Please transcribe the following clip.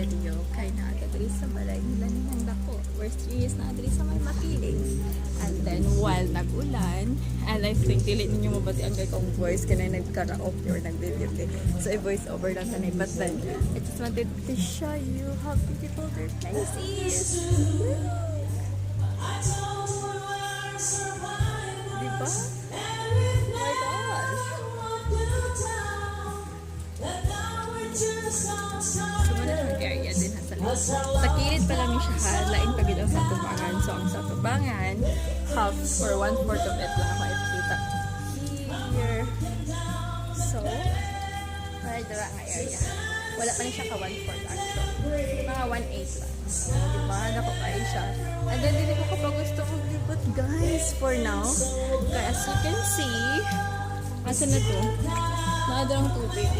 video kay naadadali sa balay nila ni Nandako. First 3 years na adali sa may makiling. And then while nag-ulan, and I think dili ninyo mabati ang kong voice kanay nag-karaoke or nag-video. So I-voice over lang kanay. But then, I just wanted to show you how beautiful their place is. Diba? Oh my gosh! Sumunod area din sa kilid pa lang siya ha, lain pa gid ang sa tubangan. So ang sa tubangan, half or 1/4 of it lang ako ipakita here. So, para dira nga area. Wala pa rin siya ka 1/4 actually. Mga 1/8 lang. So, diba? Nako kayo siya. And then, hindi ko kapag gusto maglibot guys for now. Kaya as you can see, asa na to? Naadang tubig.